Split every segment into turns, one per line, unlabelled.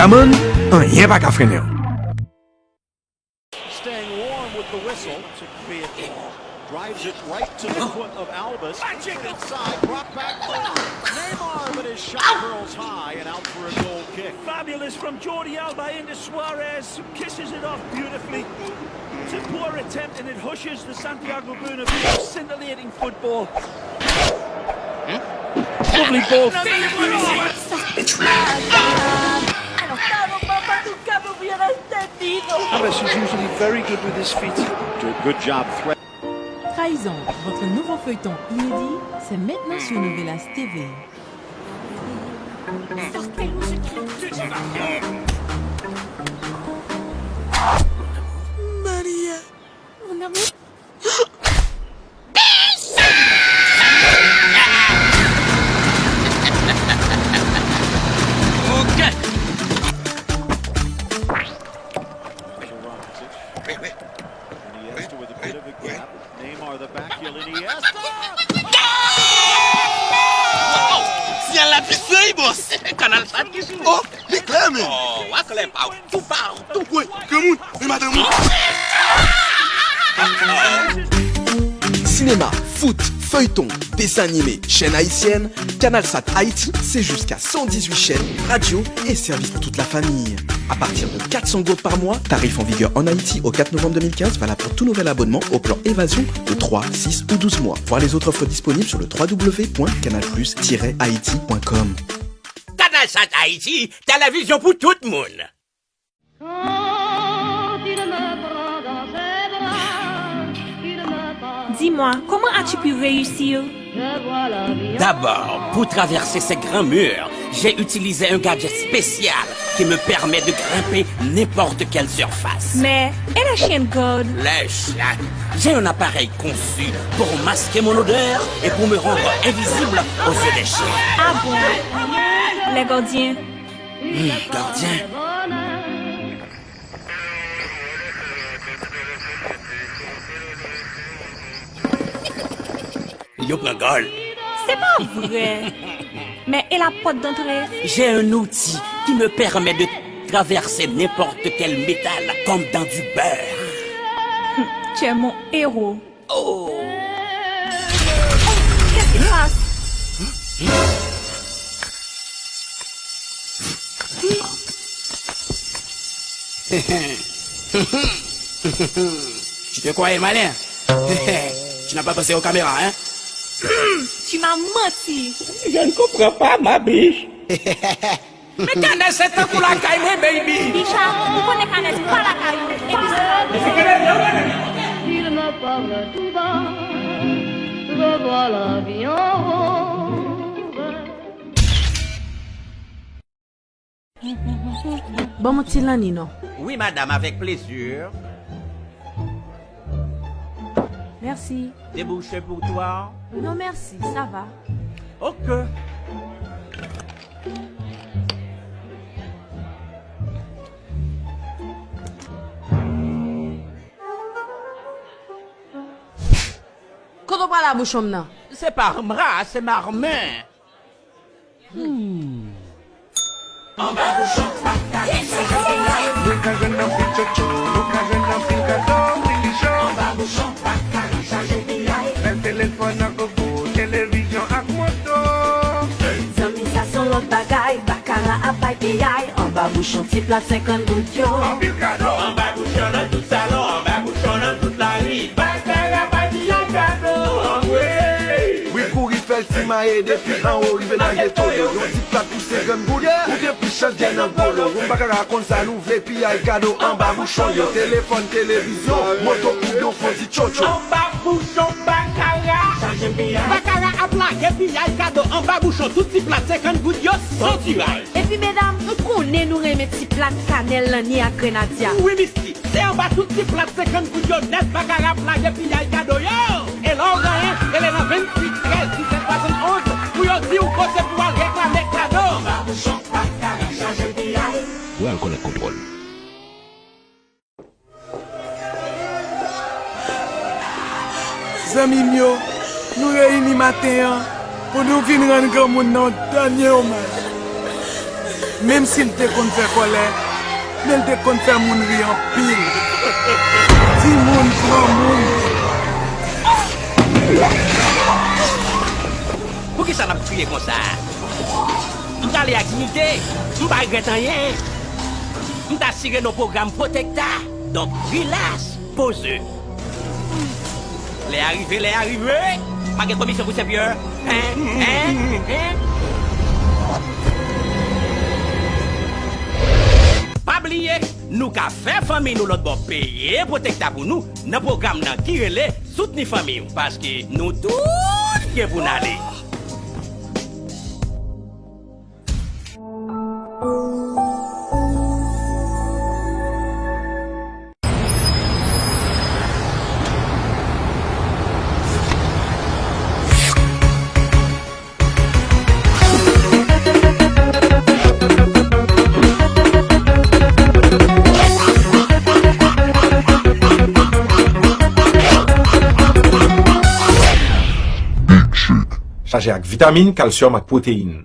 Camon, rien pas qu'à freiner.
Drives it right to the foot of Albus. Inside, brought back Neymar, but his shot curls high and out for a goal kick.
Fabulous from Jordi Alba into Suarez, kisses it off beautifully. It's a poor attempt and it hushes the Santiago Bernabeu scintillating football. Lovely ball.
Alves is usually very good with his feet. Good job.
Trahison, votre nouveau feuilleton inédit, c'est maintenant sur Novelas TV.
Maria, mon amour.
Iniesta with a bit of a gap. Neymar the back heel. Iniesta.
Wow! Si elle a fait boss! Canal 7 qui joue! Oh! Réclame! Oh! Réclame! Tout partout! Oui! Comment? Mais madame!
Cinéma, foot, feuilleton, dessin animé, chaîne haïtienne, CanalSat Haïti, c'est jusqu'à 118 chaînes, radio et services pour toute la famille. À partir de 400 gourdes par mois, tarif en vigueur en Haïti au 4 novembre 2015, valable pour tout nouvel abonnement au plan Évasion de 3, 6 ou 12 mois. Voir les autres offres disponibles sur le www.canalplus-haïti.com.
CanalSat Haïti, télévision pour tout le monde!
Dis-moi, comment as-tu pu réussir?
D'abord, pour traverser ces grands murs, j'ai utilisé un gadget spécial qui me permet de grimper n'importe quelle surface.
Mais, et la chienne code?
Les chiens. J'ai un appareil conçu pour masquer mon odeur et pour me rendre invisible aux yeux des chiens.
Ah bon? Les gardiens?
Gardien? Yo prend gol.
C'est pas vrai. Mais et la porte d'entrée?
J'ai un outil qui me permet de traverser n'importe quel métal comme dans du beurre.
Tu es mon héros.
Oh!
Qu'est-ce qui se passe?
Tu te croyais malin? Tu n'as pas pensé aux caméras, hein?
Tu m'as menti.
Je ne comprends pas, ma biche. Mais Canal, c'est un pour la caille, baby.
Bicha, vous connaissez Canal, c'est pas la caillou.
Il me parle tout bas, je vois la vie en rose.
Bon, mon petit Lanino.
Oui, madame, avec plaisir.
Merci.
Débouché pour toi?
Non, merci, ça va.
Ok.
Quand on parle à la bouche, non?
C'est pas un bras, c'est ma main.
En bas bouchon, petit plat 50 gouttes yo.
En bas bouchon dans tout salon, en bas bouchon dans toute la rue. Bacala, papillon, cadeau.
Oui, courir fait le maé depuis en haut, rive dans ghetto yo. Yon petit plat pour 50 gouttes, ou bien plus chance bien en polo. On va raconter ça nous vle puis y'a cadeau en bas bouchon yo. Téléphone, télévision, moto ou bien font petit chocho.
En bas bouchon, bacala. Bacala à plaque, et puis y'a cadeau en bas bouchon, tout petit plat 50 gouttes yo, sans tirage.
Et puis, mesdames, nous connaissons nous remettre petit plat de cannelle ni à grenadier.
Oui, misti, c'est en bas tout petit plat 50 gouttes yo, net bacala plaque, et puis y'a cadeau yo. Et là, on gagne, elle est dans 28, 13, 17, 71, pour yon dire ou côté pour aller réclamer cadeau. En bas bouchon, bacala, changer de pied.
Ouais, on connaît le contrôle.
Zami mio, nous réunis matin pour nous venir rendre grand monde dans le dernier hommage. Même s'il te compte faire colère, mais il te compte faire mon vie en pile. Si mon grand monde.
Pour qui ça n'a pas crié comme ça? On a les activités, on va regretter rien. On a assuré nos programmes Protecta. Donc, relax, posez. Les arrivés. Pas de commission pour ces vieux. Pas oublier, nous qu'à faire famille, nous l'autre bon payer Protecta pour nous. Dans le programme qui relève soutenir famille. Parce que nous tous qui pour nous aller.
Chargé avec vitamine, calcium et protéines.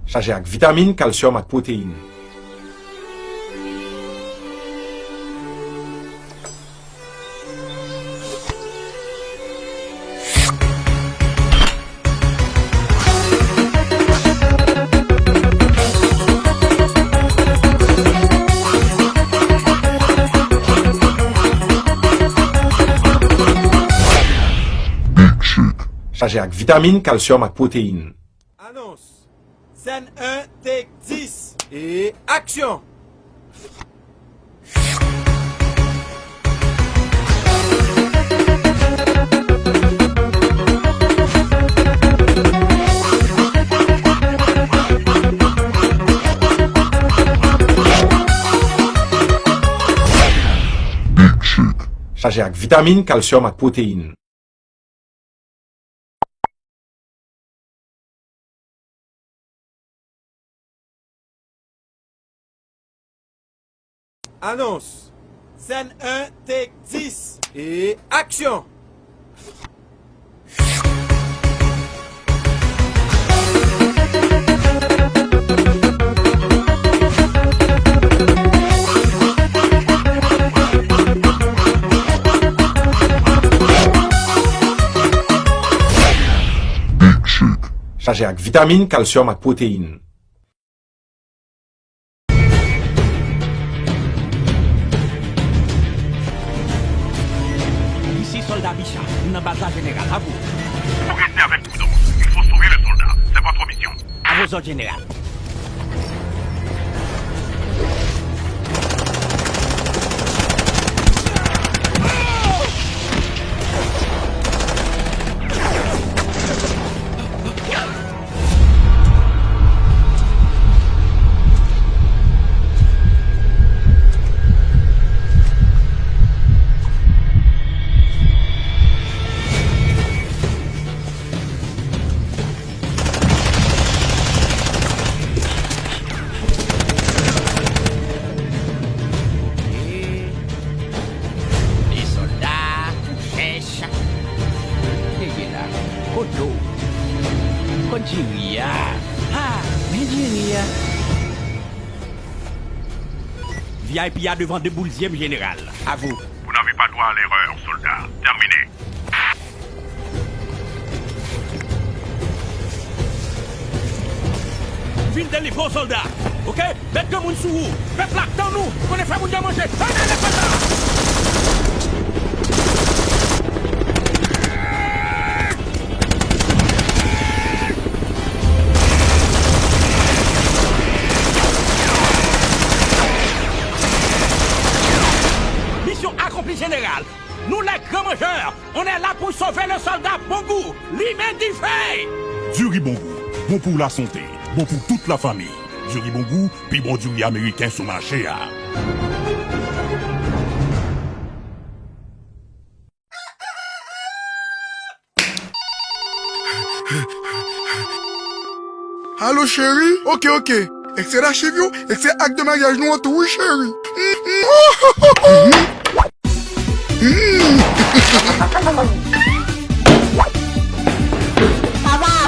Chargé avec vitamine, calcium et protéines. Chargé avec vitamine, calcium et protéines.
Annonce. Scène 1, take 10. Et action.
Chargé avec vitamine, calcium et protéines.
Annonce. Scène 1, take 10. Et action.
Chargé avec vitamine, calcium et protéines.
Soldat Bichat, dans bazar général, à vous.
Vous restez avec prudence. Il faut sauver le soldat. C'est votre mission.
À vos ordres, général. VIP a devant de boulzième général. À vous.
Vous n'avez pas droit à l'erreur, soldat. Terminé.
Ville de livre, soldat. Ok? Bête de moun sous vous. Faites plaque dans nous. Qu'on est fait moun de manger. Venez les soldats. Général, nous les grands mangeurs, on est là pour sauver le soldat Bongo, lui-même dit fait.
Du riz bon goût, bon pour la santé, bon pour toute la famille. Du riz bon goût, puis bon du riz américain sur marché.
Allô chérie? Ok. Excès d'archive, excès acte de mariage, nous tout, oui chérie.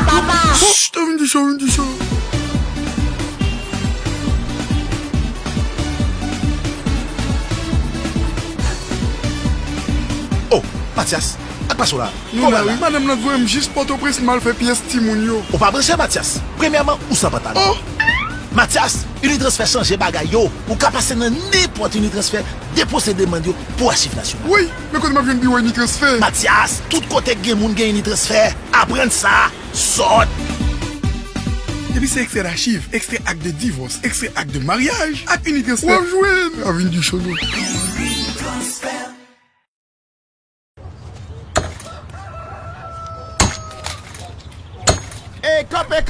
Papa.
Chut, t'as dit ça.
Oh, Mathias, à quoi là?
Non, oui, madame, notre voix, juste pour ton presse, mal fait pièce Timounio.
On va brancher Mathias. Premièrement, où ça va t'aller?
Oh!
Mathias, Unitransfert change bagay yo. Ou ka passer dans n'importe Unitransfert, déposer demande yo pour archive nationale.
Oui, mais quand m'a vu une Unitransfert.
Mathias, tout côté gen moun gen Unitransfert, apprendre ça, sort.
Et puis c'est extrait d'archives, extrait acte de divorce, extrait acte de mariage, acte Unitransfert. Ouais, joué. Avec du chôno.
Eh, campé,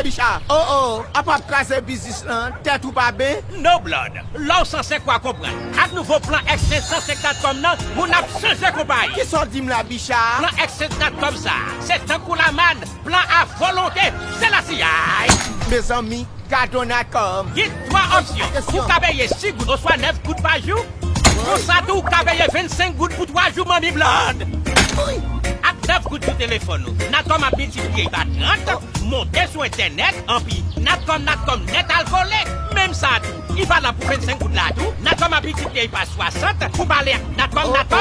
Bichard. Oh, à pas casser business là, tête ou pas bien?
No blood. L'on censé quoi comprendre? Avec nouveau plan X754 comme non, mon a changé compagnie.
Qui sont dit la Bichard?
Plan X754 comme ça, c'est un coup la manne, plan à volonté, c'est la CIA.
Mes amis, gardons comme.
Il y a 3 options. Pour payer 6 gouttes, ou soit 9 gouttes par jour. Pour ça, tout, payer 25 gouttes pour 3 jours, mamie blood. Avec 9 gouttes sur téléphone, Natcom a multiplié par 30, monter sur internet, en puis Natcom net alcoolique. Même ça tout, il va là pour 25 gouttes là tout. Natcom a multiplié par 60 pour parler Natcom, avec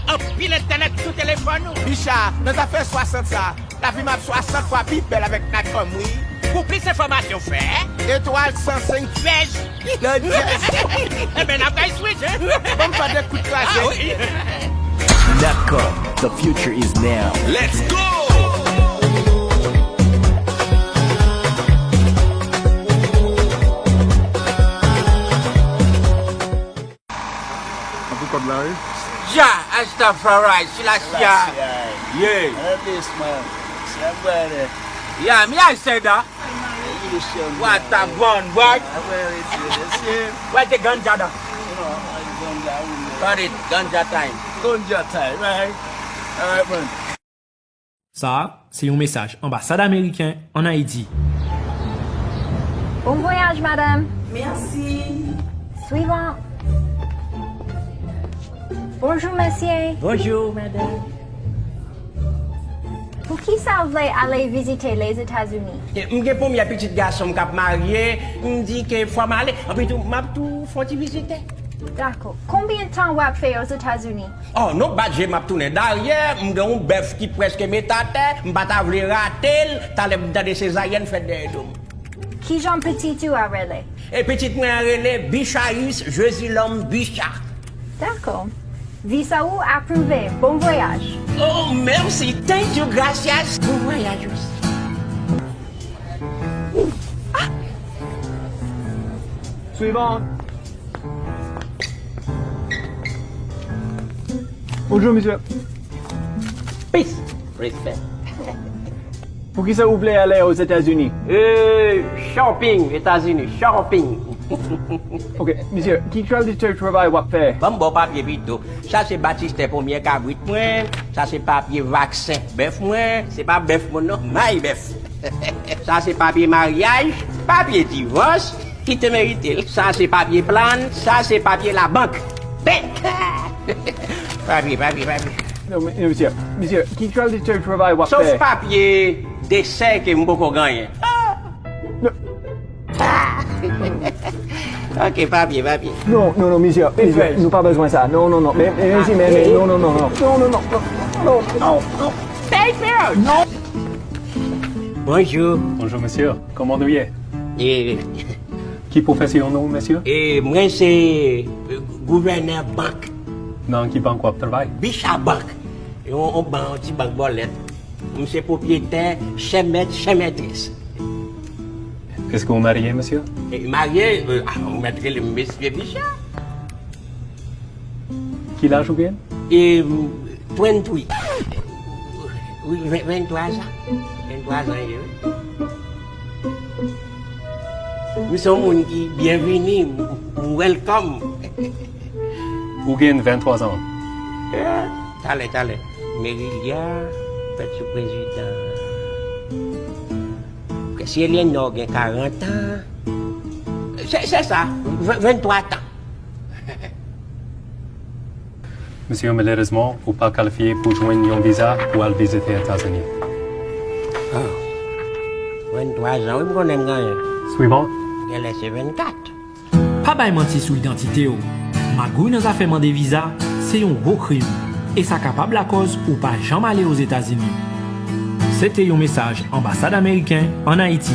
un pile internet sur téléphone.
Bichard, nous avons fait 60 ça. La vie m'a 60 fois plus belle avec Natcom, oui.
Pour plus d'informations, fait.
Étoile 105
Fèche.
Le 10.
Eh ben, après, switch, hein.
Bon, pas de coups de classe.
Ah oui.
Natcom, the future is now.
Let's go!
Ja, Astagfirullah, c'est la CIA.
Yeah. This man. Somebody.
Yeah, me I said that. What a gun, boy. Where's the ganja da? Got it, ganja time.
Ganja time, right? All right, man.
Ça, c'est un message ambassade américaine en Haïti.
Bon voyage, madame.
Merci.
Suivant. Bonjour, monsieur.
Bonjour, madame.
Pour qui ça voulait aller visiter les États-Unis?
Je pour mes petits garçons qui sont mariés, me dit qu'il faut m'aller. Après tout, m'a tout faut visiter.
D'accord. Combien de temps vous avez fait aux États-Unis?
Oh non, bah j'ai m'a tourné derrière, j'ai un bœuf qui presque m'étatait, m'a pas voulu rater, t'as les dans des césariennes fait des dômes.
Qui j'en petit tu as relais?
Et petite moi relais Bicharis, Josilom Bichard.
D'accord. Visa ou approuvé. Bon voyage.
Oh, merci. Thank you, gracias. Bon voyage aussi.
Ah.
Suivant. Bonjour, monsieur.
Peace. Respect.
Pour qui ça vous plaît aller aux États-Unis?
Shopping, États-Unis, shopping.
Ok, monsieur, qui travail vous fait?
Bon papier vite. Ça c'est Baptiste premier cabrit moi. Ça c'est papier vaccin. Bœuf moi, c'est pas bœuf mon non, my bœuf. Ça c'est papier mariage, papier divorce, qui te mérite. Ça c'est papier plan, ça c'est papier la banque. Papier.
Non, monsieur, qui travail vous fait?
Sauf papier dessin que m'boko gagner. Ok, papier.
Non, monsieur, nous pas besoin de ça. Non, mais non.
Paper! Non! Bonjour.
Bonjour, monsieur. Comment vous êtes?
Et...
Qui profession, non, monsieur?
Et moi, c'est gouverneur banque.
Dans qui banque vous travaillez?
Bichat Banque. Et on banque, un petit banque bolette. Monsieur propriétaire, maîtresse.
Est-ce que vous mariez, monsieur?
Marié, on mettrait le monsieur Bichat.
Qui l'âge ou bien?
Et 28. Oui, 23 ans. 23 ans, nous sommes bienvenus, welcome.
Vous gagnez 23 ans.
Allez. Mérilia, petit président. Si Eleanor a 40 ans, c'est ça, 23 ans.
Monsieur, malheureusement, vous pas qualifié pour joindre un visa ou aller visiter les États-Unis.
Oh, 23 ans, oui, on aime gagner.
Suivant.
Elle est 24.
Pas bay menti sou identité ou. Magouille dans affaire des visas, c'est un gros crime. Et ça capable la cause ou pas jamais aller aux États-Unis. C'était un message ambassade américaine en Haïti.